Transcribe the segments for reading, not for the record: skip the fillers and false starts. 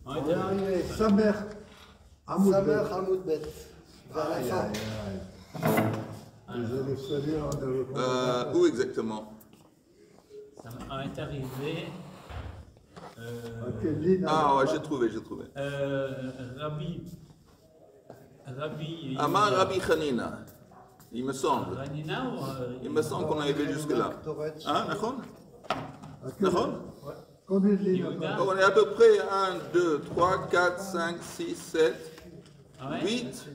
On est arrivé. Samer Hamoud Bet. Vers la fin. Les élèves sérieux, Où exactement? On est arrivé. Ah ouais, j'ai trouvé. Rabbi. Amar Rabbi Hanina, il me semble. Hanina ou Il me semble qu'on arrivait jusque-là. Hein, Nahon? Nahon? Combien de lignes? On est à peu près 1, 2, 3, 4, 5, 6, 7, 8,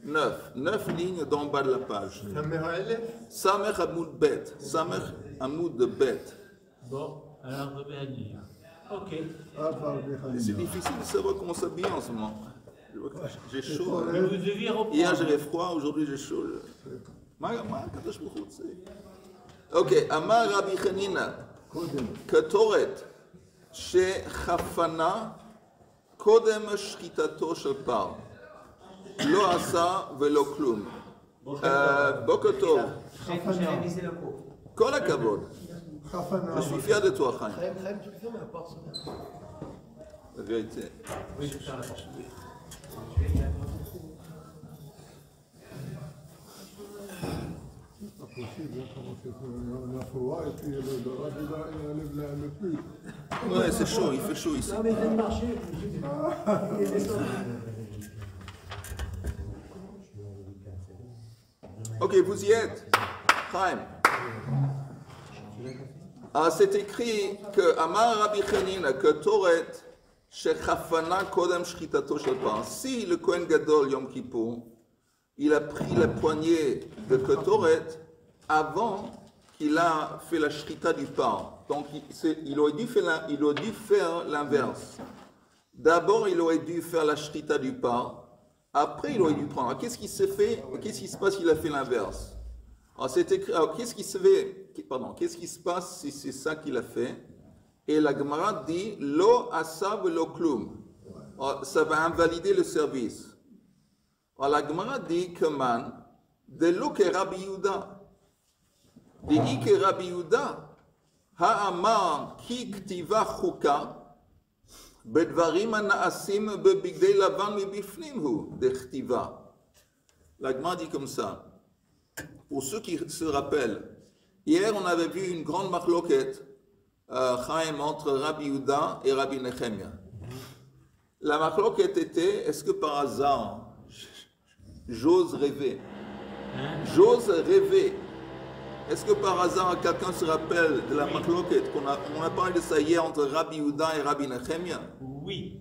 9. 9 lignes d'en bas de la page. Samer Hamoud Bet. Samer Hamoud Bet. Bon, alors Rabbi Hanina. Ok. C'est difficile de savoir comment s'habiller en ce moment. J'ai chaud. Mais vous deviez reprendre. Hier j'avais froid, aujourd'hui j'ai chaud. Ok, Amar Rabbi Hanina. Ketoret. שחפנה קודם שחיטתו של פר. לא עשה ולא כלום. בוקר טוב. כל הכבוד. Je suis fier de toi, Chaim. La vérité. La fois, et puis le rabbi le plus. Ouais, c'est chaud, il fait chaud ici. Non, mais il vient de marcher. Ok, vous y êtes. Chaim. Ah, c'est écrit que Amar Rabbi Hanina, que Toret, Shechafana Kodem Shchitato Shel Par. Si le Kohen Gadol Yom Kippur, il a pris la poignée de Ketoret avant qu'il a fait la shrita du pain. Donc il aurait dû faire l'inverse. D'abord, il aurait dû faire la shrita du pain. Après, il aurait dû prendre. Alors, qu'est-ce qui se fait? Qu'est-ce qui se passe s'il a fait l'inverse? Alors, qu'est-ce qui se passe si c'est ça qu'il a fait? Et la Gemara dit Lo asa velo klum. Alors, ça va invalider le service. Alors, la Gemara dit que man, de lo que Rabbi Yehuda. Dit que Rabbi Yehuda, ha'amar ki ktiva chuka, bedvarim anaasim bebigdei lavan mibifnim hu, de ktiva. La Gemara dit comme ça. Pour ceux qui se rappellent, hier on avait vu une grande marloquette, Chaim, entre Rabbi Yehuda et Rabbi Nechemia. La marloquette était, est-ce que par hasard, j'ose rêver. Est-ce que par hasard quelqu'un se rappelle de la marloquette on a parlé de ça hier entre Rabbi Yehuda et Rabbi Nechemia? Oui.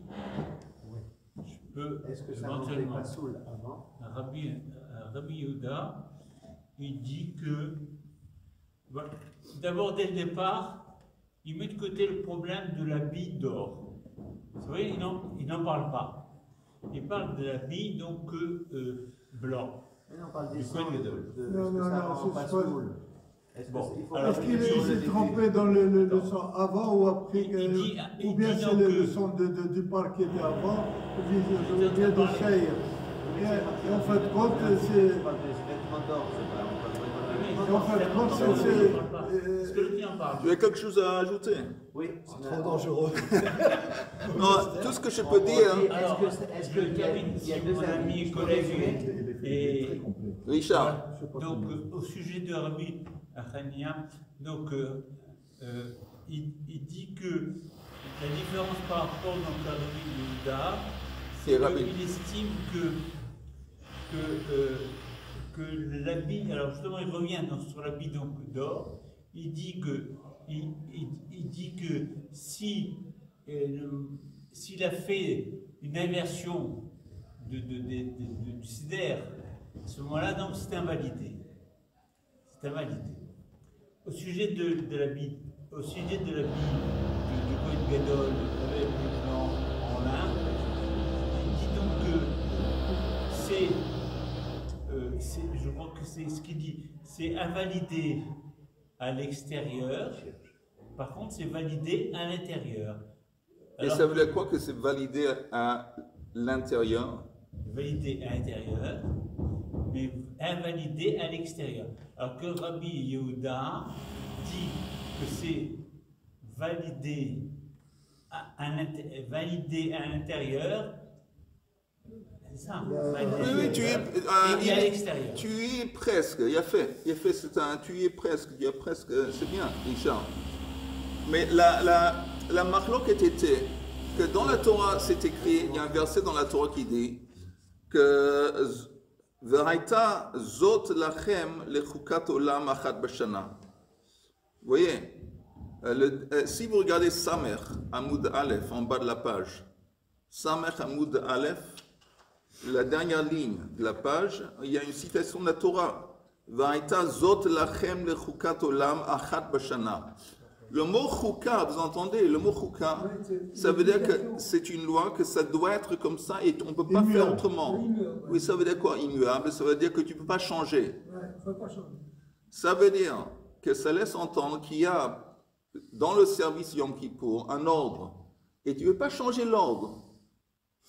Je peux. Est-ce que ça n'en pas saoul avant? Rabbi Yehuda, il dit que. Voilà, d'abord, dès le départ, il met de côté le problème de l'habit d'or. Vous voyez, il n'en parle pas. Il parle de l'habit donc blanc. Mais on parle des sangs. Est-ce qu'il est trempé dans le sang avant ou après? Ou bien c'est le sang du parc qui était avant, ou bien de Cheir? Et en fait, compte, c'est. En fait, compte, Tu as quelque chose à ajouter? Oui, c'est trop dangereux. Non, tout ce que je peux dire. Alors, est-ce que il y a deux amis, collègues et Richard. Donc, au sujet de Rabbi Hanina, donc il dit que la différence par rapport donc, à Rabbi Yehuda, c'est qu'il estime que l'habit, alors justement il revient sur l'habit d'or, il dit que si s'il a fait une inversion du sidère, à ce moment-là, donc c'est invalidé. C'est invalidé. Au sujet de l'habit, du Kohen Gadol, avec le blanc en lin, il dit donc que je crois que c'est ce qu'il dit, c'est invalidé à l'extérieur, par contre c'est validé à l'intérieur. Et ça veut dire quoi que c'est validé à l'intérieur? Validé à l'intérieur, mais invalidé à l'extérieur. Alors que Rabbi Yehuda dit que c'est validé validé à l'intérieur. C'est ça. Oui, tu es, et à l'extérieur. Tu y es presque. Il a fait tu y es presque. Il y a presque. C'est bien, Richard. Mais la marloquette était que dans la Torah, c'est écrit, il y a un verset dans la Torah qui dit que V'raita zot lachem lechukat olam achat b'shana. Vous voyez, si vous regardez Samer, Hamoud Aleph, en bas de la page, Samer Hamoud Aleph, la dernière ligne de la page, il y a une citation de la Torah. V'raita zot lachem lechukat olam achat b'shana. Le mot chouka, vous entendez, le mot chouka, ça veut dire que c'est une loi, que ça doit être comme ça et on ne peut pas faire autrement. Oui, ça veut dire quoi, immuable? Ça veut dire que tu ne peux pas changer. Ça veut dire que ça laisse entendre qu'il y a dans le service Yom Kippour un ordre et tu ne veux pas changer l'ordre.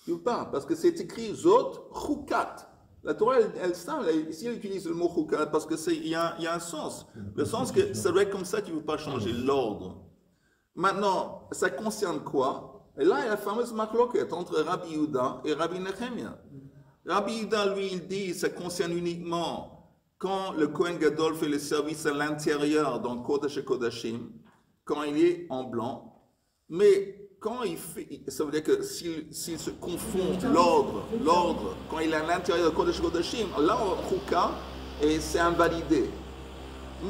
Tu ne veux pas, parce que c'est écrit Zot Choukat. La Torah, ici, elle utilise le mot chouka parce qu'il y a un sens. Le sens que ça doit être comme ça, tu ne veux pas changer l'ordre. Maintenant, ça concerne quoi? Et là, il y a la fameuse marloquette entre Rabbi Yehuda et Rabbi Nechemia. Rabbi Yehuda, lui, il dit ça concerne uniquement quand le Kohen Gadol fait le service à l'intérieur dans Kodesh et Kodashim, quand il est en blanc. Mais quand il fait, ça veut dire que s'il se confond l'ordre, quand il est à l'intérieur de Kodesh Kodashim, là, Chouka, et c'est invalidé.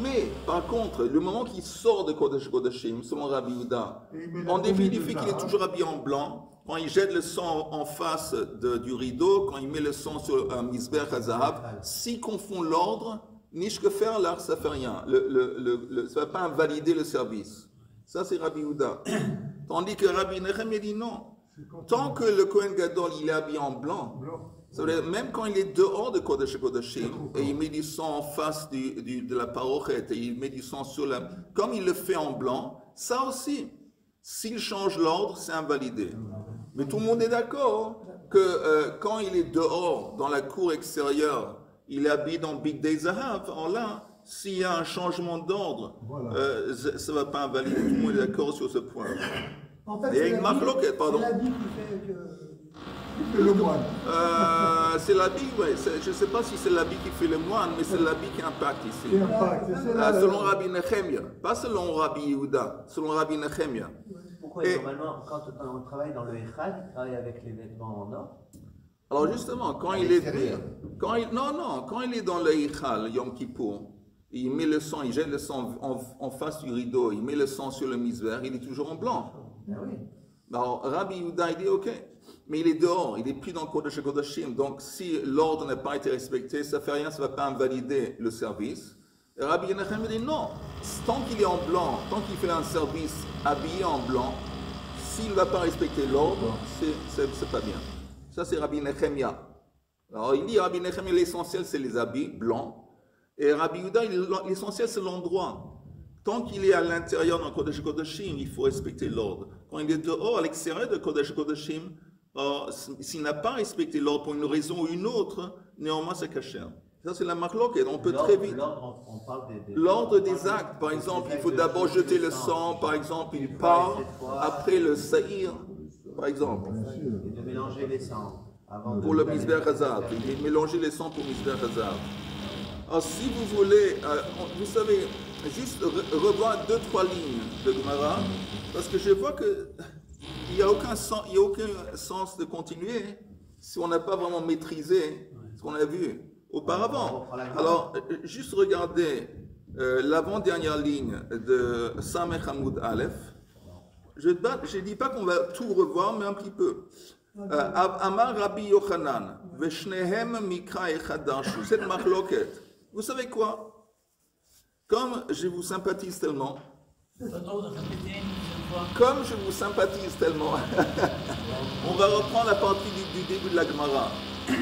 Mais, par contre, le moment qu'il sort de Kodesh Kodashim, selon Rabbi Yehuda, en définitive, il est toujours habillé en blanc, quand il jette le sang en face du rideau, quand il met le sang sur un Mizbeach HaZahav, s'il confond l'ordre, niche que faire, là, ça ne fait rien. Ça ne va pas invalider le service. Ça, c'est Rabbi Yehuda. Tandis que Rabbi Nechemia dit non. Tant que le Kohen Gadol, il est habillé en blanc, ça veut dire, même quand il est dehors de Kodesh Kodashim, et il met du sang en face de la parochette, et il met du sang sur la... Comme il le fait en blanc, ça aussi, s'il change l'ordre, c'est invalidé. Mais tout le monde est d'accord que quand il est dehors, dans la cour extérieure, il est habillé dans Big Day Zahav, alors là, s'il y a un changement d'ordre, ça ne va pas invalider. Tout le monde est d'accord sur ce point. En fait, il y a une marloquette, pardon. C'est l'habit qui fait que... Le moine. C'est l'habit, oui. Je ne sais pas si c'est l'habit qui fait le moine, mais c'est l'habit qui impacte ici. Selon Rabbi Nechemia. Pas selon Rabbi Yehuda, selon Rabbi Nechemia. Pourquoi normalement, quand on travaille dans le Echad, il travaille avec les vêtements en or? Alors justement, quand il est dans le Eichal, Yom Kippour, il met le sang, il jette le sang en face du rideau, il met le sang sur le misver, il est toujours en blanc. Ah oui. Alors Rabbi Yehuda, il dit ok, mais il est dehors, il est plus dans le Kodesh Kodashim, donc si l'ordre n'a pas été respecté, ça ne fait rien, ça ne va pas invalider le service. Et Rabbi Nechemia dit non, tant qu'il est en blanc, tant qu'il fait un service habillé en blanc, s'il ne va pas respecter l'ordre, c'est pas bien. Ça, c'est Rabbi Nechemia. Alors, il dit, Rabbi Nechemia, l'essentiel, c'est les habits blancs. Et Rabbi Yehuda, l'essentiel, c'est l'endroit. Tant qu'il est à l'intérieur d'un Kodesh Kodashim, il faut respecter l'ordre. Quand il est dehors, à l'extérieur de Kodesh Kodashim, s'il n'a pas respecté l'ordre pour une raison ou une autre, néanmoins, c'est caché. Ça, c'est la marloquette. On peut très vite. L'ordre des actes. Par exemple, il faut d'abord jeter le sang. Par exemple, il part. Après le saïr. Par exemple. Et de mélanger les sangs. Pour le Mizbeach HaZahav. Il mélanger les sangs pour le Mizbeach HaZahav. Alors, si vous voulez, vous savez, juste revoir 2-3 lignes de Gemara, parce que je vois que il n'y a aucun sens de continuer si on n'a pas vraiment maîtrisé ce qu'on a vu auparavant. Alors, juste regardez l'avant-dernière ligne de Samech Hamoud Aleph. Je ne dis pas qu'on va tout revoir, mais un petit peu. Amar Rabbi Yochanan, Veshnehem Mikra Echadashu. Cette marloquette. Vous savez quoi? Comme je vous sympathise tellement, on va reprendre la partie du début de la Gemara.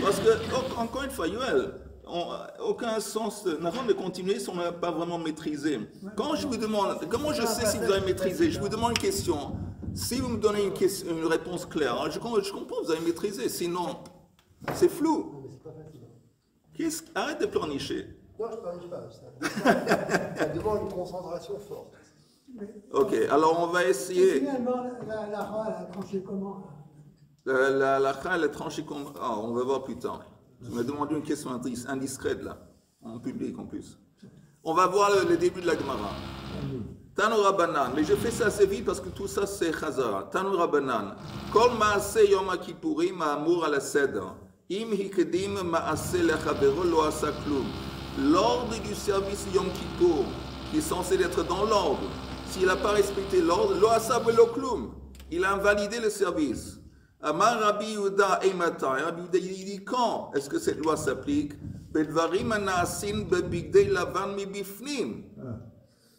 Parce que, encore une fois, Yoel, aucun sens de continuer si on n'a pas vraiment maîtrisé. Quand je vous demande, comment je sais si vous avez maîtrisé? Je vous demande une question. Si vous me donnez une réponse claire, je comprends, vous avez maîtrisé. Sinon, c'est flou. Arrête de pleurnicher. Non, je ne pleurniche pas. Ça demande une concentration forte. Ok, alors on va Et essayer. finalement, la Ra, elle a tranché comment? La Kha, elle est tranchée comme. Ah, on va voir plus tard. Tu m'as demandé une question indiscrète là, en public en plus. On va voir le début de la Gemara. Tanu Rabbanan, mais je fais ça assez vite parce que tout ça c'est Chazara. Tanu Rabbanan, Kol Maase Yom Kippourim Ma'amur al Seder, Im Hikedim Maase Lechavero Lo Asa Klum. L'ordre du service Yom Kippour, qui est censé être dans l'ordre, s'il n'a pas respecté l'ordre, Lo Asa Velo Klum, il a invalidé le service. Amar Rabbi Yehuda Eimata, Rabbi Yehuda il dit quand est-ce que cette loi s'applique? Bedvarim Anaasin Bebigdei Lavan Mibifnim.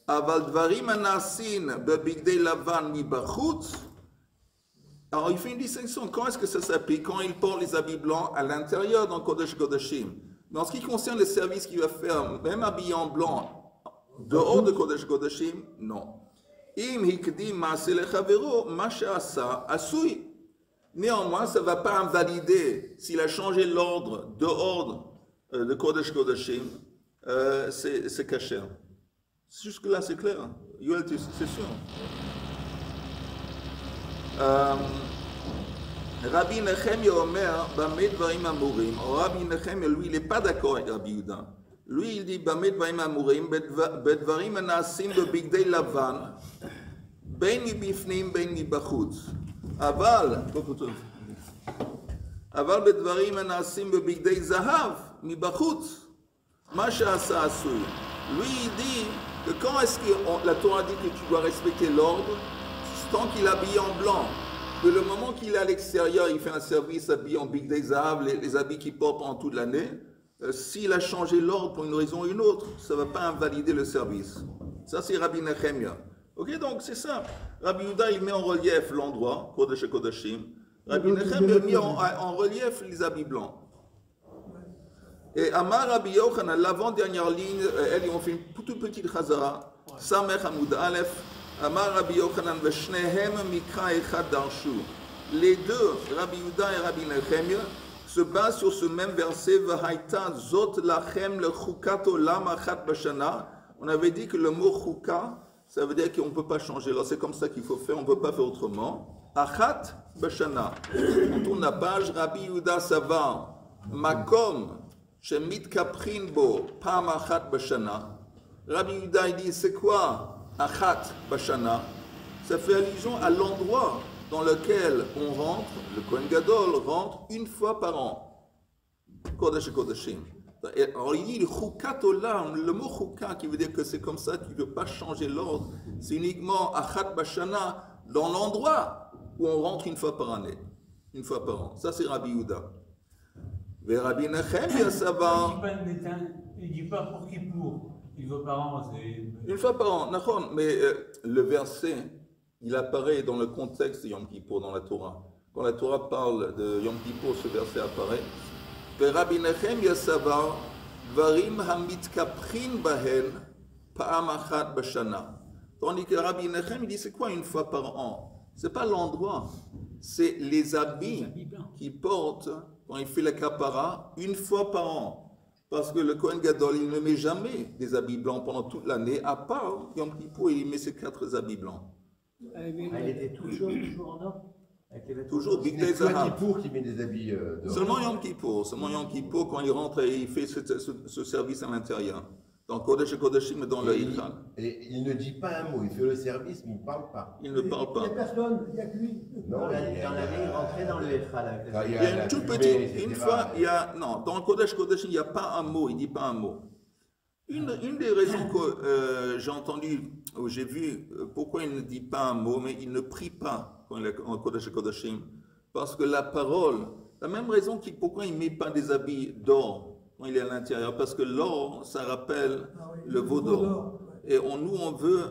Aval Dvarim Anaasin Bebigdei Lavan Mibachutz. Alors il fait une distinction. Quand est-ce que ça s'applique? Quand il porte les habits blancs à l'intérieur dans Kodesh Kodashim. Mais en ce qui concerne les services qu'il va faire, même habillé en blanc, dehors de Kodesh Kodashim, non. Im Hikdim Maase Lechavero Masha Asui. Néanmoins, ça ne va pas invalider s'il a changé l'ordre de Kodesh Kodashim, c'est caché. Jusque-là, c'est clair. Yoel, c'est sûr. Rabbi Nechemia Omer, Bameh Dvarim Amurim. Rabbi Nechemia, lui, il n'est pas d'accord avec Rabbi Yehuda. Lui, il dit Bameh Dvarim Amurim, Bedvarim Anaasim Bebigdei Lavan, Ben Mibifnim, Ben Mibachutz. Aval bedvarim anaasim bebigdei zahav mibachutz, ma she'asa asur. Lui il dit que quand est-ce que la Torah dit que tu dois respecter l'ordre, tant qu'il est habillé en blanc, que le moment qu'il est à l'extérieur, il fait un service habillé en bigdei zahav, les habits qu'il porte pendant toute l'année, s'il a changé l'ordre pour une raison ou une autre, ça ne va pas invalider le service. Ça c'est Rabbi Nechemia. Ok, donc c'est ça. Rabbi Yehuda, il met en relief l'endroit, Kodesh Kodashim. Rabbi Nechem a mis en relief les habits blancs. Et Amar Rabbi Yochanan, l'avant-dernière ligne, ils ont fait une toute petite chazara. Samech Hamoud Aleph. Amar Rabbi Yochanan, Veshnehem Mikra Echad Darshu. Les deux, Rabbi Yehuda et Rabbi Nechem, se basent sur ce même verset. V'haïta zot lachem le chukat olam achat bashana. On avait dit que le mot chuka, ça veut dire qu'on ne peut pas changer. Alors c'est comme ça qu'il faut faire, on ne peut pas faire autrement. Achat bashana. On tourne la page, Rabbi Yehuda Savar, Makom, Shemit Kaprin Bo, Pam Achat bashana. Rabbi Yehuda il dit, c'est quoi Achat bashana? Ça fait allusion à l'endroit dans lequel on rentre, le Kohen Gadol rentre une fois par an. Kodesh Kodashim. Alors il dit le chukat olam, le mot chukat qui veut dire que c'est comme ça, tu ne peux pas changer l'ordre, c'est uniquement achat bashana dans l'endroit où on rentre une fois par année, une fois par an. Ça c'est Rabbi Yehuda. Mais Rabbi Nechemia ça va. Il ne dit pas pour Kippour, une fois par an. Une fois par an, mais le verset, il apparaît dans le contexte de Yom Kippour dans la Torah. Quand la Torah parle de Yom Kippour, ce verset apparaît. Rabbi Nechemia Savar, Varim Hamitkaprin Bahen, Pa'am Achat Bashana. Tandis que Rabbi Nechem, il dit c'est quoi une fois par an? C'est pas l'endroit, c'est les habits qu'il porte quand il fait la kapara une fois par an. Parce que le Kohen Gadol, il ne met jamais des habits blancs pendant toute l'année, à part Yom Kippour, il met ses 4 habits blancs. Il était toujours en ordre. Toujours Big Day C'est Yom Zahab. Kippour qui met des habits dehors. Seulement Yom Kippour, quand il rentre et il fait ce service à l'intérieur. Dans Kodesh et Kodashim et dans le Hichal. Et il ne dit pas un mot, il fait le service, mais il ne parle pas. Il ne parle Il n'y a pas. personne, il n'y a que lui. Non, dans l'année, il rentrait dans le Eichal avec Ah, les Il y a une toute fumée, petite, etc. une fois, il y a, non, dans le Kodesh Kodashim, il n'y a pas un mot, il ne dit pas un mot. Une des raisons que j'ai entendu, où j'ai vu pourquoi il ne dit pas un mot, mais il ne prie pas quand il est en Kodesh Kodashim, parce que la parole, la même raison pourquoi il ne met pas des habits d'or quand il est à l'intérieur, parce que l'or, ça rappelle le veau d'or. Et nous, on veut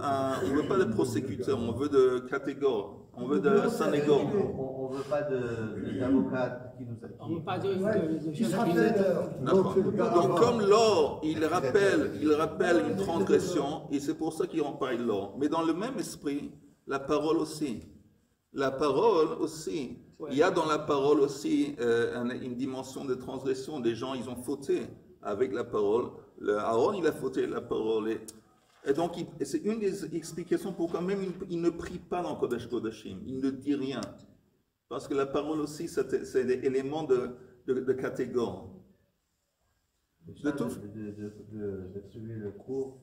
pas de prosécuteur, on veut de catégore, on veut de sanégore. On ne veut pas d'avocat qui nous appuie. On ne veut pas de Qui se rappelle D'accord. Donc comme l'or, il rappelle une transgression, et c'est pour ça qu'il rend pareil l'or. Mais dans le même esprit, la parole aussi. La parole aussi. Il y a dans la parole aussi une dimension de transgression. Des gens, ils ont fauté avec la parole. Aaron, il a fauté la parole. Et donc, c'est une des explications pourquoi même il ne prie pas dans Kodesh Kodashim. Il ne dit rien. Parce que la parole aussi, c'est des éléments de catégorie. D'attribuer le cours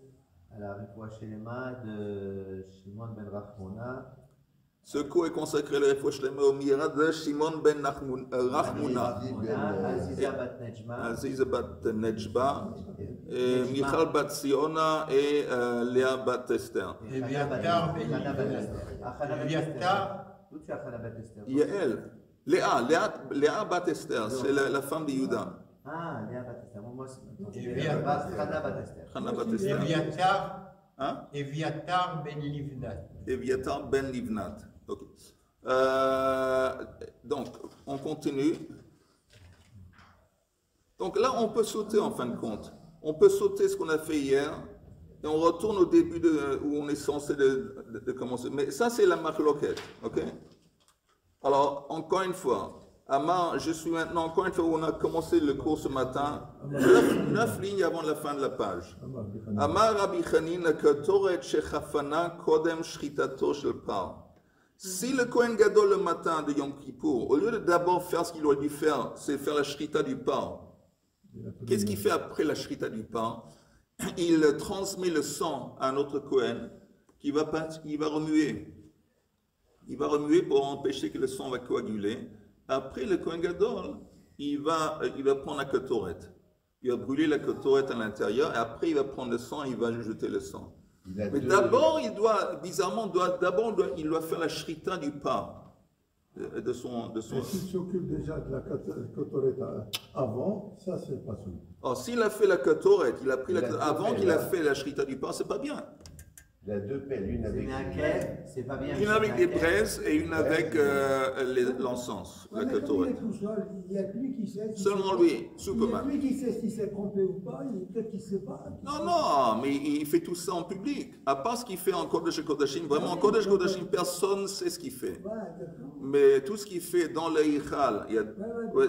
à la Refoua Shelema de Shimon ben Rachmona. Ce cours est consacré à la Refoua Shelema au Mira de Shimon ben Rachmona, Aziza bat Nejma, Aziza bat Nejba, et Michal bat Siona et Léa bat Esther. et Chana bat Esther. D'où tu as Chana bat Esther? Yael, Léa bat Esther, c'est la femme de Juda. Ah, Léa bat Esther. Moi, c'est Chana bat Esther. Chana bat Esther. Hein? Eviatar ben Livnat. Eviatar ben Livnat. Ok. Donc, on continue. Donc là, on peut sauter en fin de compte. On peut sauter ce qu'on a fait hier et on retourne au début où on est censé de commencer. Mais ça, c'est la marloquette. Ok? Alors, encore une fois, Amar, je suis maintenant, encore une fois, où on a commencé le cours ce matin, 9 lignes avant la fin de la page. Amar Rabbi Chanina Katoret Shechafana Kodem Shritato Shel Par. Si le Kohen Gadol le matin de Yom Kippour, au lieu de d'abord faire ce qu'il aurait dû faire, c'est faire la Shrita du Par, qu'est-ce qu'il fait après la Shrita du Par? Il transmet le sang à un autre Kohen qui va remuer. Il va remuer pour empêcher que le sang va coaguler. Après, le Kohen Gadol, il va prendre la ketoret. Il va brûler la ketoret à l'intérieur et après, il va prendre le sang et il va jeter le sang. Mais d'abord, il doit faire la shrita du pas de son. S'il s'occupe déjà de la ketoret avant, ça, c'est pas sûr. Alors, s'il a fait la ketoret, il a pris avant qu'il a fait la shrita du pas, c'est pas bien. Il a deux pelles, une avec c'est pas bien. Une avec des braises et une avec l'encens, la ketoret. Il y a que lui qui sait. Seulement lui, Il y a Superman. lui qui sait s'il s'est trompé ou pas, peut-être qu'il ne sait pas. Non, mais il fait tout ça en public. À part ce qu'il fait en Kodesh Kodashim, vraiment en Kodesh Kodashim, personne ne sait ce qu'il fait. Mais tout ce qu'il fait dans le Hichal,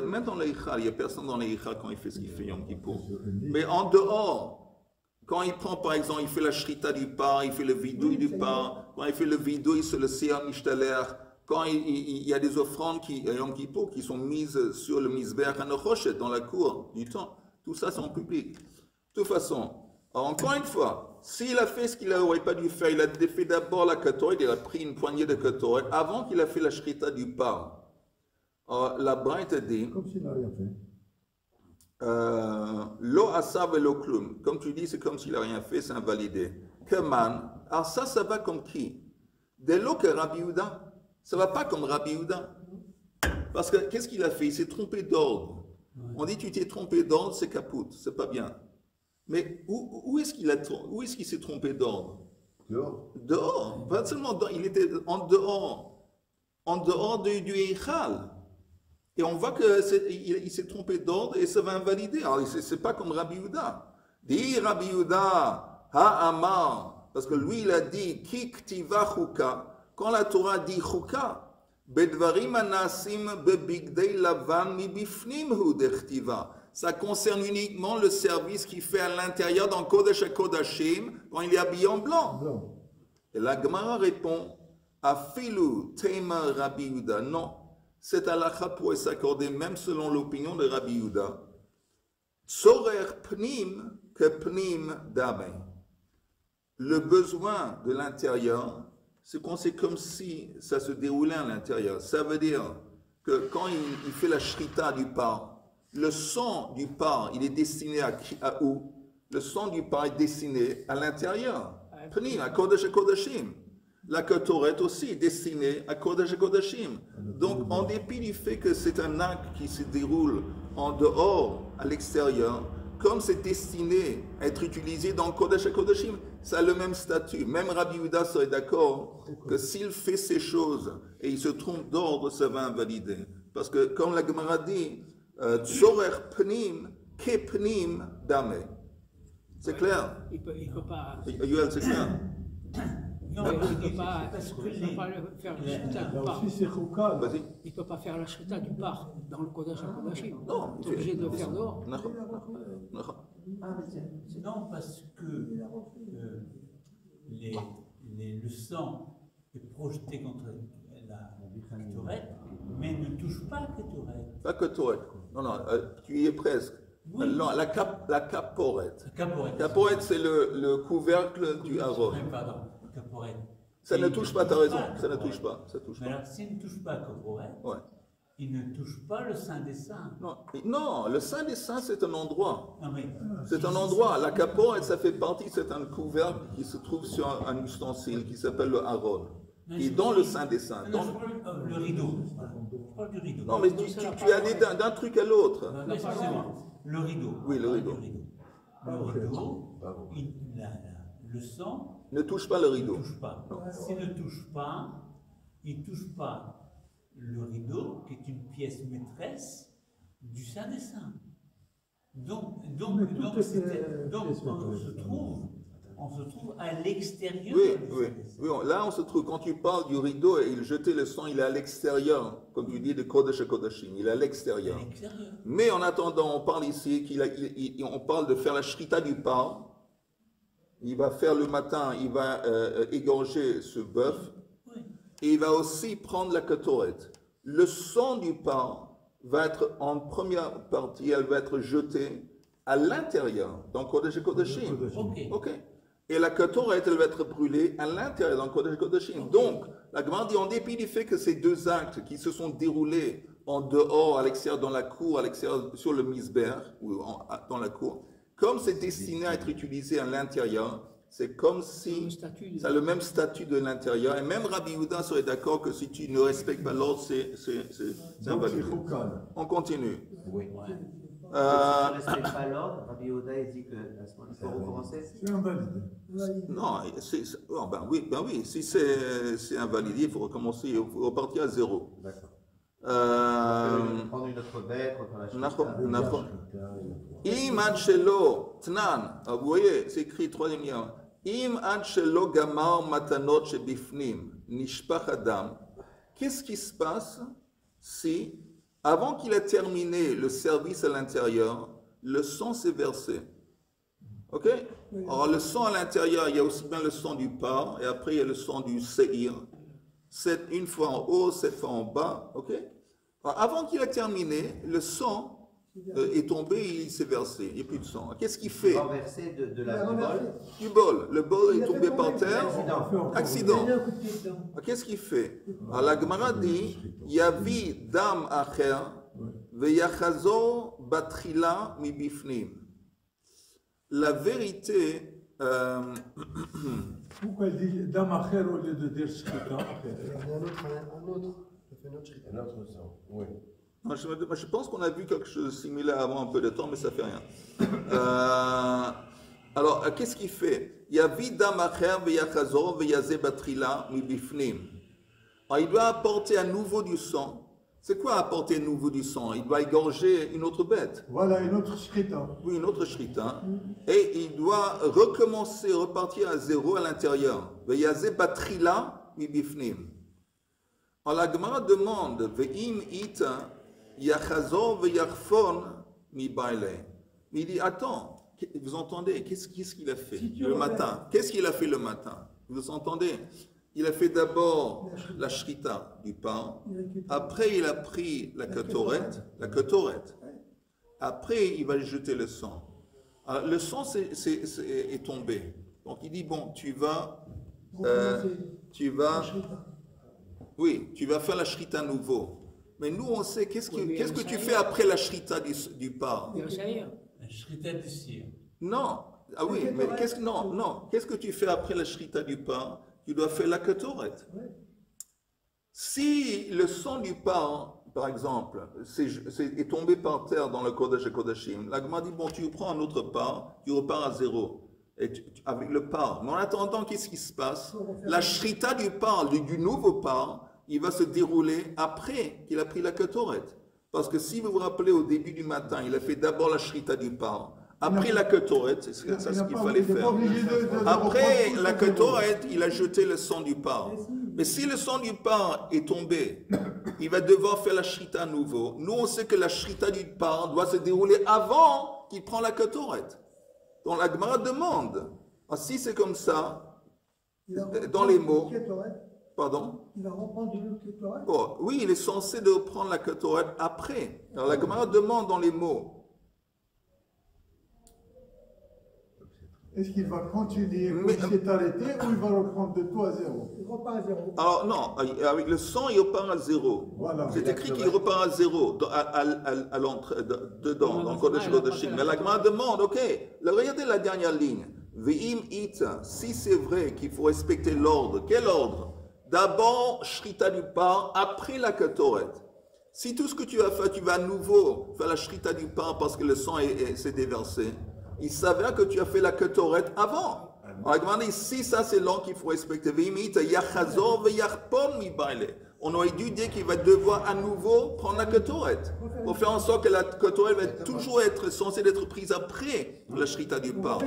même dans le Hichal, il n'y a personne dans le Hichal quand il fait ce qu'il fait Yom Kippour. Mais en dehors, quand il prend par exemple, il fait la shrita du par, il fait le vidouille du par, quand il fait le vidouille sur le Siyam Mishtaler, quand il y a des offrandes Yom Kippour qui sont mises sur le Mizbeach HaNechoshet dans la cour du temps, tout ça c'est en public. De toute façon, alors encore une fois, s'il a fait ce qu'il n'aurait pas dû faire, il a fait d'abord la ketoret, il a pris une poignée de ketoret avant qu'il a fait la shrita du par. La Braïta dit, Comme s'il n'a rien fait. Lo asav lo klum. Comme tu dis, c'est comme s'il n'a rien fait, c'est invalidé. Keman. Alors ça va comme qui? Dès lors que Rabbi Yehuda, ça va pas comme Rabbi Yehuda. Parce que qu'est-ce qu'il a fait? Il s'est trompé d'ordre. On dit tu t'es trompé d'ordre, c'est caput, c'est pas bien. Mais où est-ce qu'il s'est trompé d'ordre? dehors. Dehors. Pas seulement il était en dehors du Eichal. Et on voit qu'il s'est trompé d'ordre et ça va invalider. Alors, c'est pas comme Rabbi Yehuda. Dit Rabbi Yehuda, ha-amar, parce que lui, il a dit, ki ktiva chuka, quand la Torah dit chuka, bedvarim anasim bebigdei lavan mi bifnim hu dechtiva. Ça concerne uniquement le service qu'il fait à l'intérieur dans Kodesh HaKodashim, quand il est habillé en blanc. Et la Gemara répond, afilu tema Rabbi Yehuda, non. Cette halakha pourrait s'accorder même selon l'opinion de Rabbi Yehuda. Tzorer pnim que pnim dame. Le besoin de l'intérieur, c'est qu'on sait comme si ça se déroulait à l'intérieur. Ça veut dire que quand il fait la shrita du par, le sang du par, il est destiné à où? Le sang du par est destiné à l'intérieur. Pnim, à Kodesh HaKodashim. La ketoret aussi est destinée à Kodesh HaKodashim. Donc, en dépit du fait que c'est un acte qui se déroule en dehors, à l'extérieur, comme c'est destiné à être utilisé dans Kodesh HaKodashim, ça a le même statut. Même Rabbi Yehuda serait d'accord que s'il fait ces choses et il se trompe d'ordre, ça va invalider. Parce que, comme la Gemara dit, Tzorer pnim ke pnim dame. C'est clair? Il peut pas. Yoel, c'est clair? Non, Il mais ne peut pas faire la shrita du Là par. aussi, c'est Chouka. Vas-y. Il ne peut pas faire la shrita du par dans le Kodesh HaKodashim. Non, Il est obligé de le faire dehors. non, parce que le sang est projeté contre la Ketoret, mais ne touche pas la Ketoret. La Ketoret. Non, non, tu y es presque. Oui. Non, la Kaporet. Caporet. Caporet, c'est le couvercle du Aaron. Pardon, Caporet. Ça ne touche pas, tu as raison, ça ne touche pas. Ça touche Mais pas. alors, s'il ne touche pas Caporet, Ouais. il ne touche pas le Saint des Saints. Non, non, le Saint des Saints, c'est un endroit. Non, mais, C'est un endroit. La Kaporet, ça fait partie, c'est un couvercle qui se trouve sur un ustensile qui s'appelle le Aaron. Non, Et dans le Saint des Saints. Non, je parle le rideau. Voilà. Je parle du rideau. Non, mais tu allais d'un truc à l'autre. Excusez-moi. Le rideau. Oui, le On parle rideau. du Le rideau, le sang Ne touche pas le ne rideau. touche pas. S'il ne touche pas, il ne touche pas le rideau, qui est une pièce maîtresse du Saint des Saints. Donc on se trouve à l'extérieur. Oui, du oui, Saint des Saints. oui. Là, on se trouve, quand tu parles du rideau et il jetait le sang, il est à l'extérieur, comme tu dis, de Kodesh à Kodashim, il est à l'extérieur. À l'extérieur. Mais en attendant, on parle ici, on parle de faire la shrita du pain. Il va faire le matin, il va égorger ce bœuf, Oui. et il va aussi prendre la ketoret. Le sang du pain va être en première partie, elle va être jetée à l'intérieur, dans Kodesh et Kodashim. Ok. Ok. Et la ketoret, elle va être brûlée à l'intérieur, dans Kodesh et Kodashim. Donc, la Gemara dit, en dépit du fait que ces deux actes qui se sont déroulés en dehors, à l'extérieur, dans la cour, à l'extérieur, sur le misber, ou dans la cour, comme c'est destiné à être utilisé à l'intérieur, c'est comme si ça a le même statut de l'intérieur. Et même Rabbi Yehuda serait d'accord que si tu ne respectes pas l'ordre, c'est invalide. On continue. Oui. Si on ne respecte pas l'ordre, Rabbi Yehuda il dit que à ce moment il faut recommencer. C'est invalide. Non, ben oui, si c'est invalidé, il faut recommencer, il faut repartir à zéro. D'accord. Prendre une autre bête, refaire la נכון, shita. נכון. אם עד שלא, תנן, vous voyez, c'est écrit troisième lien, אם עד שלא גמר מתנות שבפנים, נשפך הדם, qu'est-ce qui se passe si, avant qu'il ait terminé le service à l'intérieur, le sang s'est versé? Ok? Alors le sang à l'intérieur, il y a aussi bien le sang du pain, et après il y a le sang du séhir. Une fois en haut, 7 fois en bas, ok? Alors, avant qu'il ait terminé, le sang est tombé et il s'est versé. Il n'y a plus de sang. Qu'est-ce qu'il fait? Renverser de la du bol. Du bol. Le bol Il est a tombé fait par tomber. terre. Accident. Il a un coup de pied dedans. Alors, qu'est-ce qu'il fait? Alors, la Gemara dit, Yavi dam acher, veyachazor batrila mi bifnim. La vérité, Pourquoi il dit Dam Acher au lieu de dire Shkita? Il y a un autre. Il fait une autre chrita. Un autre sang, oui. moi, je pense qu'on a vu quelque chose de similaire avant un peu de temps, mais ça fait rien. Alors, qu'est-ce qu'il fait? Yavi dam acher, veyachazor, veyaze batrila mi bifnim. Alors, il doit apporter à nouveau du sang. C'est quoi apporter à nouveau du sang? Il doit égorger une autre bête. Voilà, une autre Shkita. Oui, une autre shrita. Et il doit recommencer, repartir à zéro à l'intérieur. Veyaze batrila mi bifnim. Alors la Gemara demande, ve'im ita yachazor ve'yachfon mi baile. Il dit, attends, vous entendez, qu'est-ce qu'il a fait le matin? Qu'est-ce qu'il a fait le matin? Vous entendez? Il a fait d'abord la shrita du pain. Après, il a pris la ketoret. Après, il va jeter le sang. Alors, le sang est tombé. Donc, il dit, bon, tu vas oui, tu vas faire la shrita nouveau. Mais nous, on sait, qu'est-ce que tu fais après la shrita du pain? Il y a un shahir. La shrita du cire. Non. Ah oui, mais qu'est-ce que tu fais après la shrita du pain? Tu dois faire la ketoret. Si le sang du pain, par exemple, est tombé par terre dans le Kodesh et Kodashim, la Gemara dit, bon, tu prends un autre pain, tu repars à zéro, avec le pain. Mais en attendant, qu'est-ce qui se passe? La shrita du pain, du nouveau pain, il va se dérouler après qu'il a pris la ketoret. Parce que si vous vous rappelez, au début du matin, il a fait d'abord la shrita du pain, après la ketoret, c'est ça ce qu'il fallait faire. Après la ketoret, il a jeté le sang du pain. Mais si le sang du pain est tombé, il va devoir faire la shrita à nouveau. Nous, on sait que la shrita du pain doit se dérouler avant qu'il prenne la ketoret. Donc la Gemara demande, si c'est comme ça, dans les mots. Ketoret. Pardon? Il va reprendre le Ketoret. Oh, oui, il est censé de reprendre la Ketoret après. Alors la Gemara demande dans les mots. Est-ce qu'il va continuer comme il s'est arrêté ou il va reprendre de tout à zéro? Il repart à zéro. Alors non, avec le sang, il repart à zéro. Voilà. C'est écrit qu'il repart à zéro à l'entrée, dedans, dans le Kodesh Kodashim. Mais la Gemara demande, ok, regardez la dernière ligne. Ve'im ita, si c'est vrai qu'il faut respecter l'ordre, quel ordre? D'abord, Shrita du pain, après la Ketoret. Si tout ce que tu vas faire, tu vas à nouveau faire la Shrita du pain parce que le sang s'est déversé, il s'avère que tu as fait la Ketoret avant. On a demandé si ça c'est l'ordre qu'il faut respecter. On aurait dû dire qu'il va devoir à nouveau prendre la Ketoret pour faire en sorte que la Ketoret va toujours être censée être prise après la Shrita du pain.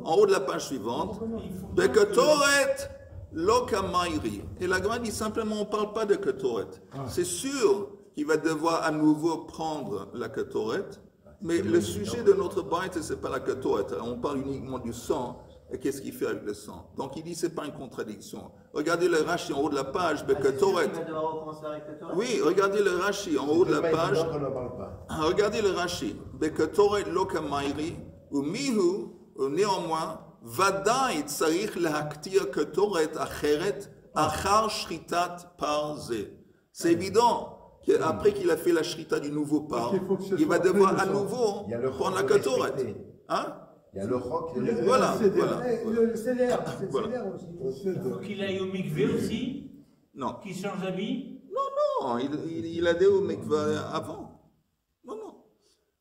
En haut de la page suivante, la Ketoret Lokamairi. Et la Gemara dit simplement, on ne parle pas de Ketoret. C'est sûr qu'il va devoir à nouveau prendre la Ketoret, mais le sujet de notre bait, ce n'est pas la Ketoret. On parle uniquement du sang, et qu'est-ce qu'il fait avec le sang. Donc il dit, ce n'est pas une contradiction. Regardez le Rashi en haut de la page, de Ketoret. Oui, regardez le Rashi en haut de la page. Regardez le Rashi. Beketoret Lokamairi, ou Mihu, néanmoins, Vadaï tsarich lehaktir ketoret acheret achar shritat parze. C'est évident qu'après qu'il a fait la shrita du nouveau par, il va devoir à nouveau prendre la ketoret. Hein? Il y a le roc. Voilà. Le CDR, c'est le Voilà. CDR aussi. Il faut qu'il aille au mikvé aussi. Non. Qu'il change d'habit. Non, il a des au mikveh avant. Non.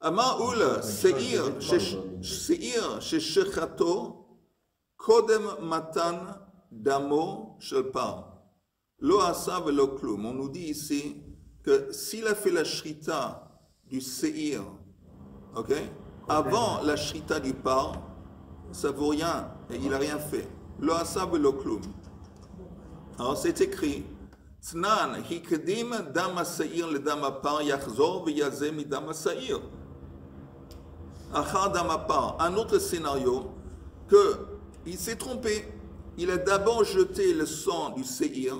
Amaoul seir chez shechato Kodem matan damo shelpar. Lo asa velo klum. On nous dit ici que s'il a fait la shrita du seir, ok, avant la shrita du par, ça vaut rien et il n'a rien fait. Lo asa velo klum. Alors c'est écrit. Tnan hikdim dam seir le dam par yachzor v'yazeh mi dam seir. Achar dam par. Un autre scénario que il s'est trompé. Il a d'abord jeté le sang du séhir,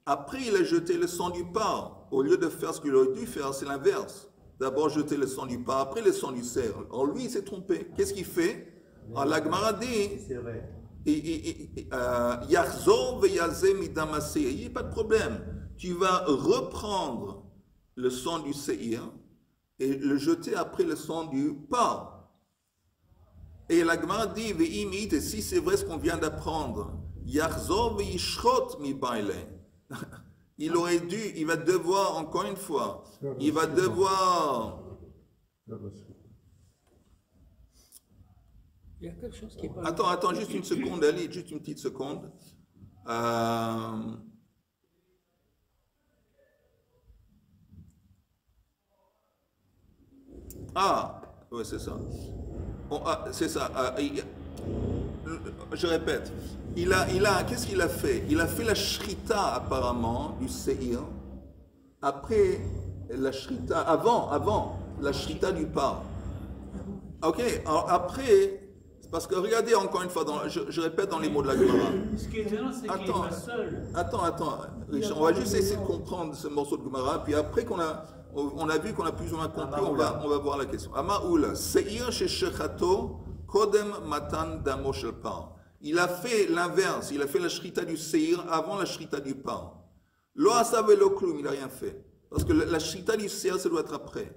après il a jeté le sang du par. Au lieu de faire ce qu'il aurait dû faire, c'est l'inverse. D'abord jeter le sang du par, après le sang du séhir. Alors lui, il s'est trompé. Qu'est-ce qu'il fait? Alors la Gemara dit, Yachzor veyazeh midam ha-séhir. Il n'y a pas de problème. Tu vas reprendre le sang du séhir et le jeter après le sang du par. Et la Gemara dit, et si c'est vrai ce qu'on vient d'apprendre, Yachzor ve'yishrot mi baile. Il aurait dû, il va devoir, encore une fois, il va devoir. Il y a quelque chose qui est pas. Attends, juste une seconde, Ali, juste une petite seconde. Oui, c'est ça. C'est ça. Je répète. Qu'est-ce qu'il a fait? Il a fait la shrita apparemment du séhir. Après la shrita, avant la shrita du par. Ok. Alors après, parce que regardez encore une fois, je répète dans les mots de la Gemara. Ce qui est étonnant, c'est qu'il n'est pas seul. Attends, Richard, on va juste essayer de comprendre ce morceau de Gemara, puis après qu'on a vu qu'on a plus ou moins compris, on va voir la question. Amaoula, Seir shechato kodem matan damo shel par. Il a fait l'inverse, il a fait la shrita du seir avant la shrita du par. Lo asa velo klum, il n'a rien fait. Parce que la shrita du seir, ça doit être après.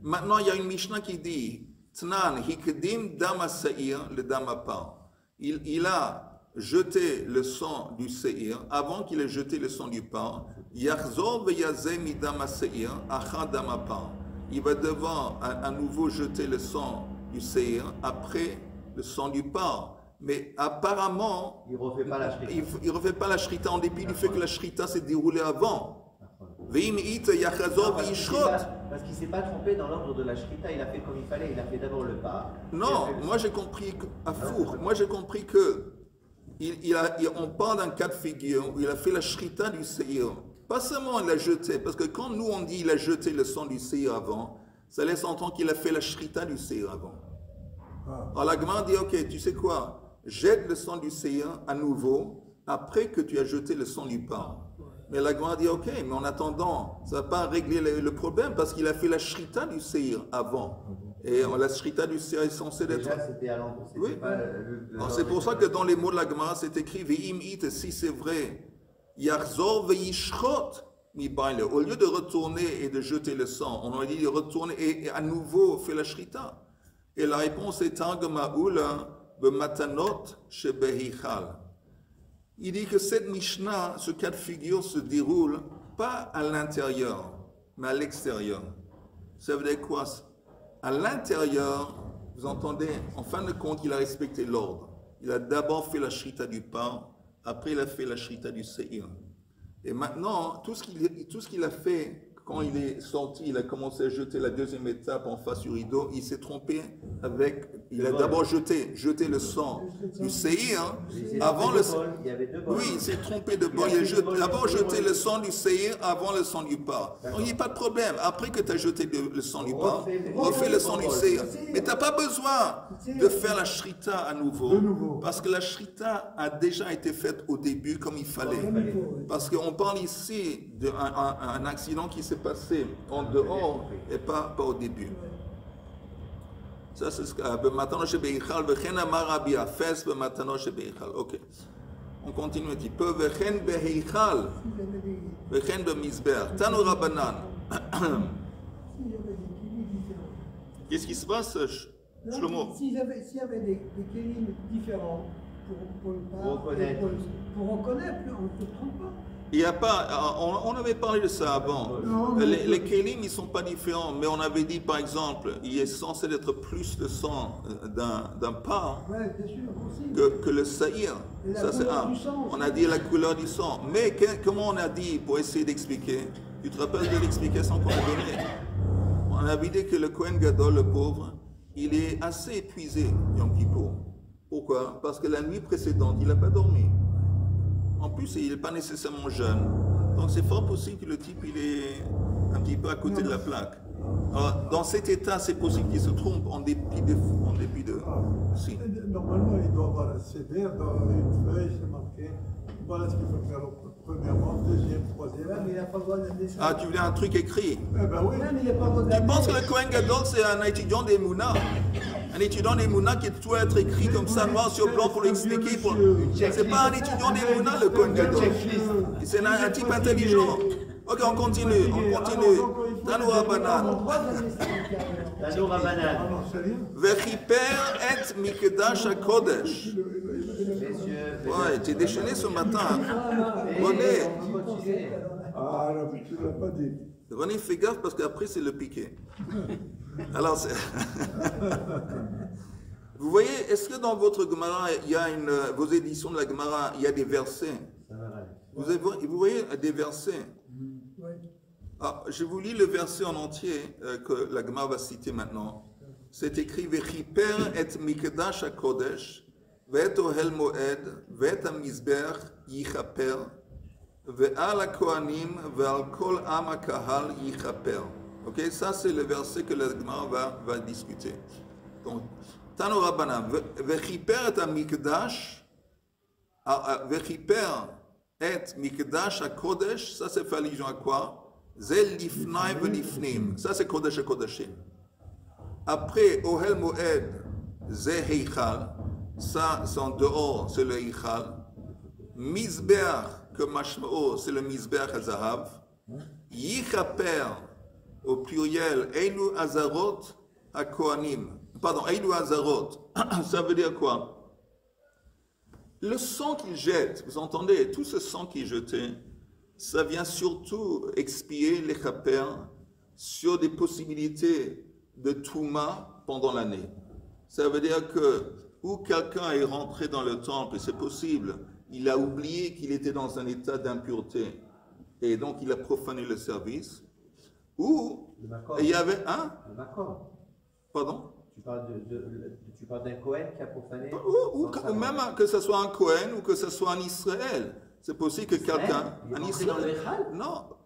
Maintenant, il y a une Mishnah qui dit Tnan hikdim dam ha-seir le dam ha-par. Il a jeté le sang du seir avant qu'il ait jeté le sang du par. Yachzor veyazeh midam ha-seir achar dam ha-par. Il va devoir à nouveau jeter le sang du seir après le sang du par. Mais apparemment, il ne refait pas la shrita en dépit du fait que la shrita s'est déroulée avant. Parce qu'il ne s'est pas trompé dans l'ordre de la shrita, il a fait comme il fallait, il a fait d'abord le pas. Non, moi j'ai compris à Four, moi j'ai compris que on parle d'un cas de figure où il a fait la shrita du seir. Pas seulement il l'a jeté, parce que quand nous on dit il a jeté le sang du seir avant, ça laisse entendre qu'il a fait la shrita du seir avant. Alors la Gemara dit ok, tu sais quoi, jette le sang du seir à nouveau après que tu as jeté le sang du pain. Mais la Gemara dit, ok, mais en attendant, ça ne va pas régler le problème parce qu'il a fait la shrita du seir avant. Et la shrita du seir est censée d'être... Déjà, c'était à l'endroit. Oui. C'est pour ça que dans les mots de la Gemara, c'est écrit, ve'im it, si c'est vrai, yarzor ve'yishrot mibaile. Au lieu de retourner et de jeter le sang, on aurait dit de retourner et à nouveau faire la shrita. Et la réponse est Tangamaoula b'matanot shebehichal. Il dit que cette Mishnah, ce cas de figure se déroule pas à l'intérieur, mais à l'extérieur. Ça veut dire quoi? À l'intérieur, vous entendez, en fin de compte, il a respecté l'ordre. Il a d'abord fait la shrita du pain, après il a fait la shrita du seir. Et maintenant, tout ce qu'il a fait, quand il est sorti, il a commencé à jeter la deuxième étape en face du rideau, il s'est trompé il a d'abord jeté le sang du seir avant le sang. Oui, il s'est trompé de bord. Il a d'abord jeté le sang du seir avant le sang du pain. Donc il n'y a pas de problème. Après que tu as jeté le sang du pain, refais le sang du seir. Mais tu n'as pas besoin de faire la shrita à nouveau. Parce que la shrita a déjà été faite au début comme il fallait. Parce qu'on parle ici d'un accident qui s'est passé en dehors et pas au début. Ça, c'est ce que ok. On continue un petit peu. Qu'est-ce qui se passe, Shlomo? S'il y avait des kélim différents pour reconnaître, on ne se trompe pas. Il y a pas, on avait parlé de ça avant. Les kélim, ils ne sont pas différents, mais on avait dit par exemple, il est censé être plus de sang d'un pas que le saïr. Ça c'est un. On a dit la couleur du sang. Mais comment on a dit pour essayer d'expliquer? Tu te rappelles de l'explication qu'on a donnée? On avait dit que le Kohen Gadol, le pauvre, il est assez épuisé, Yom Kippour. Pourquoi? Parce que la nuit précédente, il n'a pas dormi. En plus, il n'est pas nécessairement jeune. Donc c'est fort possible que le type, il est un petit peu à côté de la plaque. Alors, dans cet état, c'est possible qu'il se trompe en dépit de... Si. Normalement, il doit avoir un CD dans une feuille, c'est marqué. Voilà ce qu'il faut faire premièrement, deuxième, troisième. Mais il n'a pas le droit de laisser. Ah, tu voulais un truc écrit? Eh ben oui. Mais il n'a pas le droit de Tu penses que le Kohen Gadol, c'est un étudiant des Mouna? Un étudiant des Mouna qui doit être écrit comme ça, noir sur blanc pour l'expliquer. C'est pas un étudiant des Mouna, le Kohen Gadol. C'est un type intelligent. Ok, on continue. Tano Rabanan. Tano Rabanan. Vechiper et Mikdash HaKodesh. Ouais, tu es déchaîné ce matin. René. Ah, non, mais tu ne l'as pas dit. René, fais gaffe parce qu'après c'est le piqué. Alors, vous voyez, est-ce que dans votre Gemara, il y a vos éditions de la Gemara, il y a des versets? Vous voyez des versets? Ah, je vous lis le verset en entier que la Gemara va citer maintenant. C'est écrit Vechiper et Mikdash HaKodesh, Ve'et Ohel Moed, Ve'et HaMizber Yichaper, Ve'al HaKohanim, Ve'al Kol Am HaKahal Yichaper. Ok, ça c'est le verset que la Gemara va discuter. Donc, Tano Rabbanan, Vechiper et HaMikdash, Vechiper et Mikdash HaKodesh, ça c'est fait allusion à quoi? Zel Lifnai Velifnim, ça c'est Kodesh HaKodeshim. Après, Ohel Moed, Ze Heichal, ça c'est en dehors, c'est le Heichal. Mizbeach, que Mashmao, c'est le Mizbeach HaZahav. Yichaper, au pluriel, Eilu Azarot HaKohanim. Pardon, Eilu Azarot, ça veut dire quoi? Le sang qu'il jette, vous entendez, tout ce sang qui est jeté, ça vient surtout expier les chaper sur des possibilités de Touma pendant l'année. Ça veut dire que où quelqu'un est rentré dans le temple, et c'est possible, il a oublié qu'il était dans un état d'impureté, et donc il a profané le service, ou il y avait un... Pardon? Tu parles d'un Kohen qui a profané? Ou même que ce soit un Kohen ou que ce soit un Israël. C'est possible que quelqu'un... Il est rentré dans le Eichal?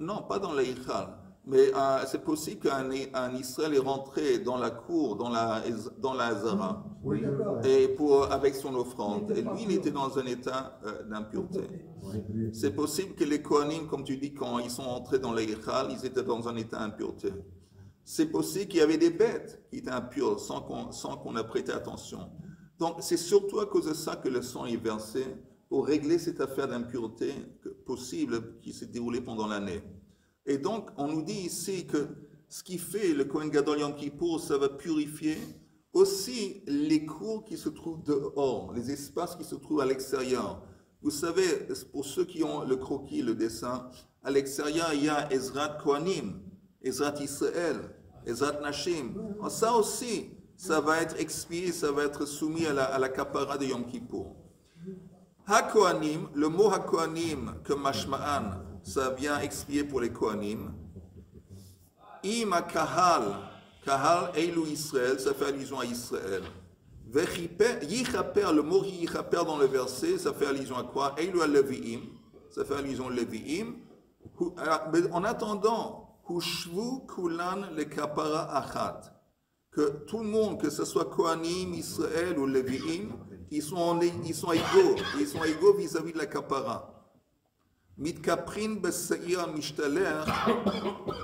Non, pas dans le Eichal. Mais c'est possible qu'un Israël est rentré dans la cour, dans la Hazara, Oui, d'accord. et avec son offrande. Et lui, il était dans un état d'impureté. C'est possible que les Kohanim, comme tu dis, quand ils sont entrés dans l'Eichal, ils étaient dans un état d'impureté. C'est possible qu'il y avait des bêtes qui étaient impures sans qu'on ait prêté attention. Donc, c'est surtout à cause de ça que le sang est versé pour régler cette affaire d'impureté possible qui s'est déroulée pendant l'année. Et donc, on nous dit ici que ce qui fait le Kohen Gadol Yom Kippour, ça va purifier aussi les cours qui se trouvent dehors, les espaces qui se trouvent à l'extérieur. Vous savez, pour ceux qui ont le croquis, le dessin, à l'extérieur, il y a Ezrat Kohanim, Ezrat Israël, Ezrat Nashim. Ça aussi, ça va être expié, ça va être soumis à la kapara de Yom Kippour. Ha-Kohanim, le mot Ha-Kohanim que Mashma'an, ça vient expier pour les Kohanim. Ima Kahal, Kahal Eilu Israël, ça fait allusion à Israël. Yichaper, le mot Yichaper dans le verset, ça fait allusion à quoi? Eilu à Levi'im, ça fait allusion à Levi'im. En attendant, Hushvu Kulan le Kapara Achat, que tout le monde, que ce soit Kohanim, Israël ou Levi'im, ils sont égaux vis-à-vis de la Kapara. Mitkaprin beseir mishtaler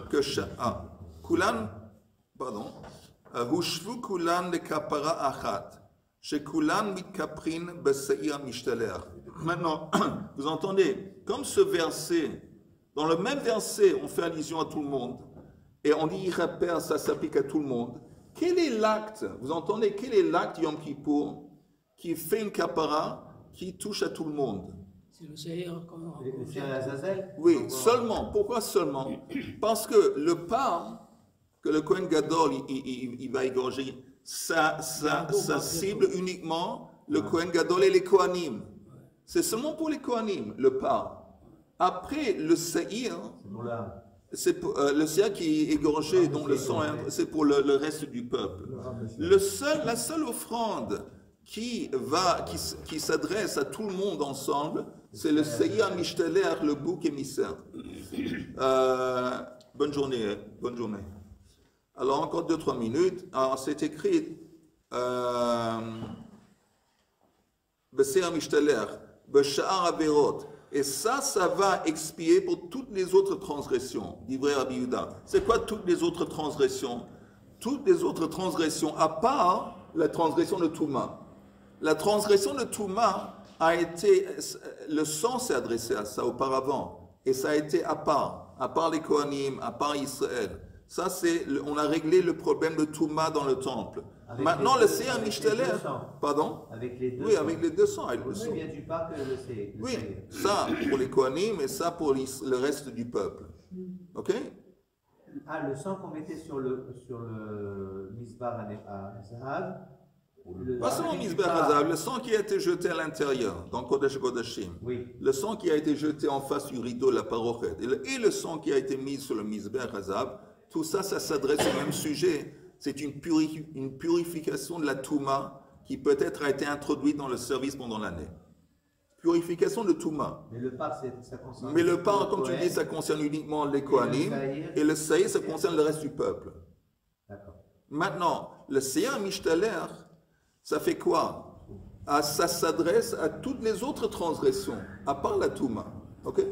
que kulan, pardon, hushvu kulan le kapara achat, chez kulan mitkaprin beseir mishtaler. Maintenant, vous entendez, comme ce verset, dans le même verset, on fait allusion à tout le monde, et on dit Yichaper, ça s'applique à tout le monde. Quel est l'acte, vous entendez, quel est l'acte Yom Kippour qui fait une kapara qui touche à tout le monde? C'est le Seir comme C'est un Azazel? Oui, seulement. Pourquoi seulement? Parce que le pain que le Kohen Gadol il va égorger, ça cible uniquement le Kohen Gadol et les Kohanim. C'est seulement pour les Kohanim, le pain. Après, le Seir, c'est le Seir qui est égorgé, dont le sang, c'est pour le reste du peuple. La seule offrande qui s'adresse à tout le monde ensemble, c'est le Seir Mishtaler, le bouc émissaire. Bonne journée. Alors, encore 2-3 minutes. Alors, c'est écrit Seir Mishtaler, Besha'ar Averot. Et ça va expier pour toutes les autres transgressions, dit vrai Rabbi Yehuda. C'est quoi toutes les autres transgressions? Toutes les autres transgressions, à part la transgression de Touma. La transgression de Touma a été, le sang s'est adressé à ça auparavant, et ça a été à part les Kohanim, à part Israël. Ça, on a réglé le problème de Touma dans le temple. Avec maintenant, le Seir Mishtaler, pardon? Avec les deux. Oui, avec les deux sangs. Aussi bien du parc que le Seir. Oui, ça pour les Kohanim et ça pour le reste du peuple. Ok? Ah, le sang qu'on mettait sur le Misbar à Zahav. Pas seulement Misbar Hazav, le sang qui a été jeté à l'intérieur, dans Kodesh Kodashim. Oui. Le sang qui a été jeté en face du rideau, la parochet. Et le sang qui a été mis sur le Misbar Hazav, tout ça, ça s'adresse au même sujet. C'est une purification de la Touma qui peut-être a été introduite dans le service pendant l'année. Purification de Touma. Mais le parc, ça concerne... Mais le parc, comme tu dis, ça concerne uniquement les Kohanim. Et le Seir, ça concerne le reste du peuple. D'accord. Maintenant, le Seir Mishtaler, ça fait quoi? Ça s'adresse à toutes les autres transgressions, à part la Touma. Ok?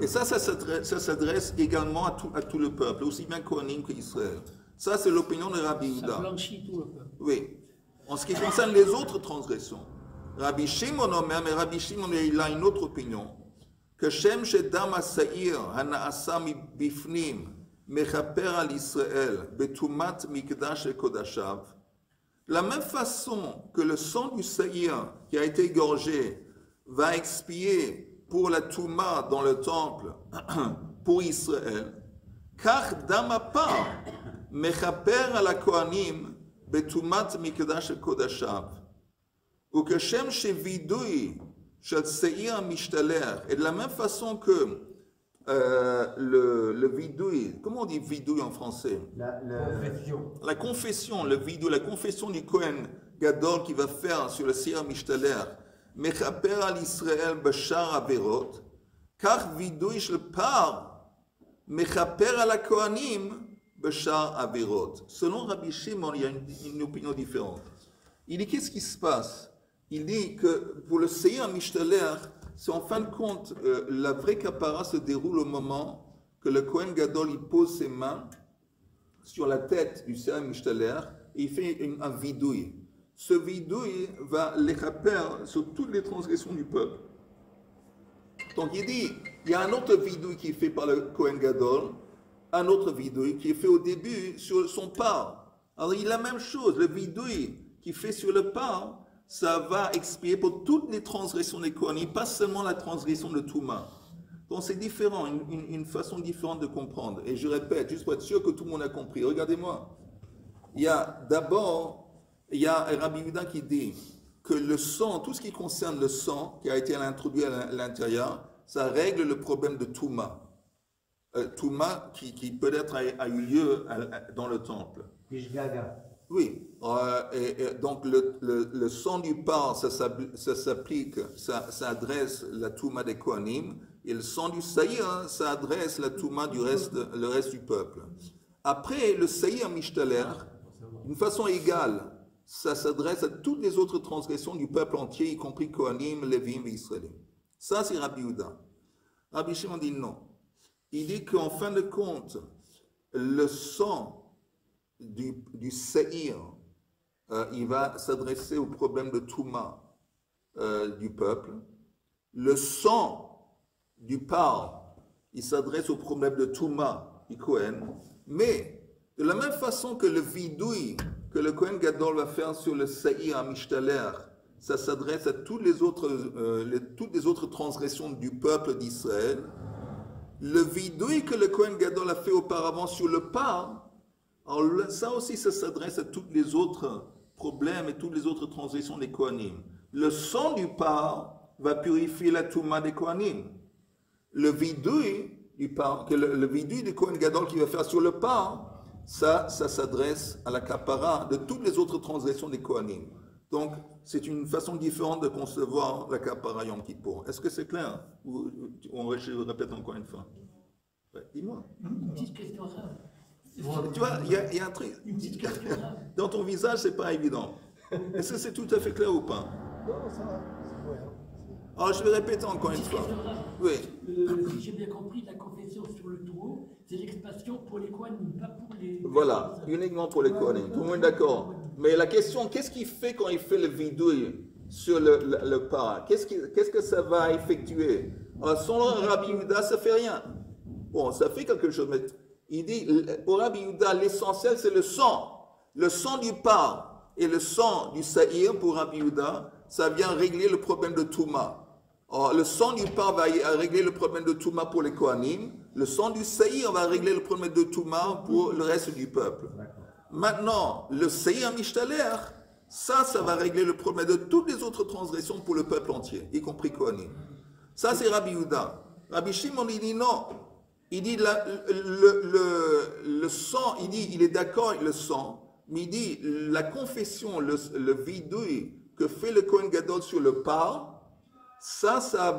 Et ça s'adresse également à tout le peuple, aussi bien Kohanim qu'Israël. Ça, c'est l'opinion de Rabbi Yehuda. Ça blanchit tout le peuple. Oui. En ce qui concerne les autres transgressions, Rabbi Shimon Omer, mais Rabbi Shimon, il a une autre opinion. Que Shem Shedam Asair, Hanaasa Bifnim, Mechaper al Israël, Betumat Mikdash et Kodashav. De la même façon que le sang du Seir qui a été égorgé va expier pour la Touma dans le temple pour Israël, car Damapa Mechaper à la Kohanim Betumat Mikdash Kodashav, ou que Shem Shevidui Shel Seir Mishtaler, et de la même façon que le vidouille, comment on dit vidouille en français? La confession, le vidouille, la confession du Kohen Gadol qui va faire sur le Seir Mishtaler, Mechaper al Israël Bashar Averot, car vidouille je parle Mechaper ala Kohanim beshar averot. Selon Rabbi Shimon, il y a une opinion différente. Il dit qu'est-ce qui se passe? Il dit que pour le Seir Mishtaler, c'est en fin de compte, la vraie kapara se déroule au moment que le Kohen Gadol il pose ses mains sur la tête du Seir Mishtaler et il fait un vidouille. Ce vidouille va les chaper sur toutes les transgressions du peuple. Donc il dit, il y a un autre vidouille qui est fait par le Kohen Gadol, un autre vidouille qui est fait au début sur son par. Alors il a la même chose, le vidouille qui fait sur le par, ça va expier pour toutes les transgressions des Kohanim, pas seulement la transgression de Touma. Donc c'est différent, une façon différente de comprendre. Et je répète, juste pour être sûr que tout le monde a compris, regardez-moi. Il y a Rabbi Yehuda qui dit que le sang, tout ce qui concerne le sang qui a été introduit à l'intérieur, ça règle le problème de Touma. Touma qui peut-être a eu lieu dans le temple. Oui, et donc le sang du par, ça s'applique, ça adresse la Touma des Kohanim, et le sang du Saïr, ça adresse la Touma le reste du peuple. Après, le Saïr Mishtaler, d'une façon égale, ça s'adresse à toutes les autres transgressions du peuple entier, y compris Kohanim, Lévim et Israélim. Ça, c'est Rabbi Yehuda. Rabbi Shimon dit non. Il dit qu'en fin de compte, le sang du Saïr, il va s'adresser au problème de Touma du peuple. Le sang du par, il s'adresse au problème de Touma du Kohen. Mais de la même façon que le vidouille que le Kohen Gadol va faire sur le Saïr à Mishtaler, ça s'adresse à toutes les autres transgressions du peuple d'Israël. Le vidouille que le Kohen Gadol a fait auparavant sur le par, alors ça aussi, ça s'adresse à tous les autres problèmes et toutes les autres transgressions des Kohanim. Le sang du par va purifier la Touma des Kohanim. Le vidouille du Kohen Gadol qui va faire sur le par, ça s'adresse à la kapara de toutes les autres transgressions des Kohanim. Donc, c'est une façon différente de concevoir la kapara Yom Kippour. Est-ce que c'est clair? Ou je répète encore une fois. Ouais, dis-moi. Une petite question simple. Tu vois, il y a un truc. Une petite question simple. Dans ton visage, c'est pas évident. Est-ce que c'est tout à fait clair ou pas? Non, ça va. Alors, je vais répéter encore une fois. Oui. Si j'ai bien compris, la confession sur le taureau, c'est l'expiation pour les Kohanim, pas pour les... Voilà, uniquement pour les Kohanim. Tout le monde est d'accord. Mais la question, qu'est-ce qu'il fait quand il fait le vidouille sur le par? Qu'est-ce que ça va effectuer? Alors, selon Rabbi Yehuda, ça fait rien. Bon, ça fait quelque chose, mais il dit, pour Rabbi Yehuda, l'essentiel, c'est le sang. Le sang du par et le sang du saïr, pour Rabbi Yehuda, ça vient régler le problème de Touma. Alors, le sang du par va régler le problème de Touma pour les Kohanim. Le sang du Saïr va régler le problème de Touma pour le reste du peuple. Maintenant, le Saïr Mishtaler, ça va régler le problème de toutes les autres transgressions pour le peuple entier, y compris Kohanim. Ça, c'est Rabbi Yehuda. Rabbi Shimon, il dit non. Il dit le sang, il est d'accord avec le sang, mais il dit la confession, le vidouille que fait le Kohen Gadol sur le par, ça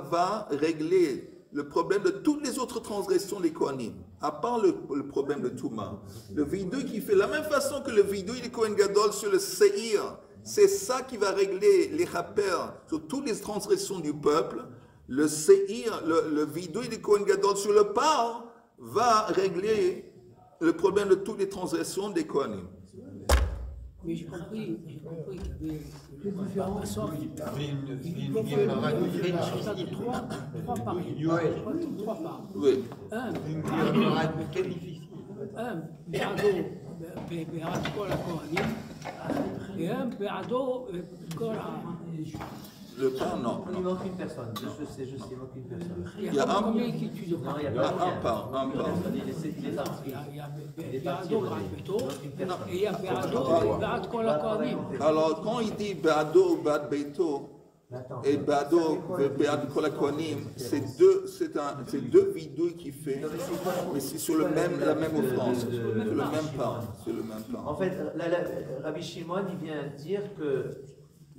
va régler le problème de toutes les autres transgressions des Kohanim, à part le problème de Touma. Le vidouille qui fait la même façon que le vidouille du Kohen Gadol sur le Seir, c'est ça qui va régler les chaper sur toutes les transgressions du peuple. Le Seir, le vidouille du Kohen Gadol sur le par, va régler le problème de toutes les transgressions des Kohanim. Mais j'ai compris qu'il y avait un sort. Il ça de trois parts. Trois parts. Oui. Un, בעד כל הכהנים, והם בעדו כל Le par, non. Il manque une personne. Je sais, il manque une personne. Il y a combien qui tue de Non, il y a Il y a un par. Il y a בעדו בעד ביתו, et il y a בעד כל הכהנים. Alors, quand il dit Be'ado ou Be'ad Beito, et Be'ado et Be'ad Kol HaKohanim, c'est deux vidouilles qu'il fait, mais c'est sur la même offrande, sur le même pain. En fait, Rabbi Shimon, il vient dire que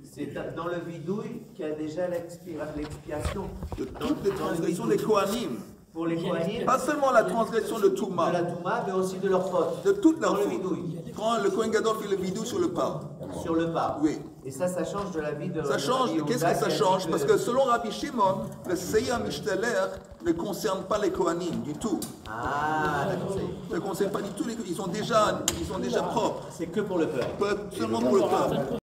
c'est dans le vidouille qu'il y a déjà l'expiation. De toutes les transgressions des Kohanim. Pour les Kohanim, Pas seulement la transgression de de la Touma, Touma, mais aussi de leur faute. de toute leur Dans le faute. vidouille. Quand le Kohen Gadol fait le vidou sur le pas. Sur le pas. Oui. Et ça change de la vie de. Ça change. de Qu'est-ce que ça change? Parce que selon Rabbi Shimon, le Seya Mishteler ne concerne pas les Kohanim du tout. Ah, d'accord, ça y est. Ne concerne pas du tout. Ils sont déjà propres. C'est que pour le peuple. Seulement pour le peuple.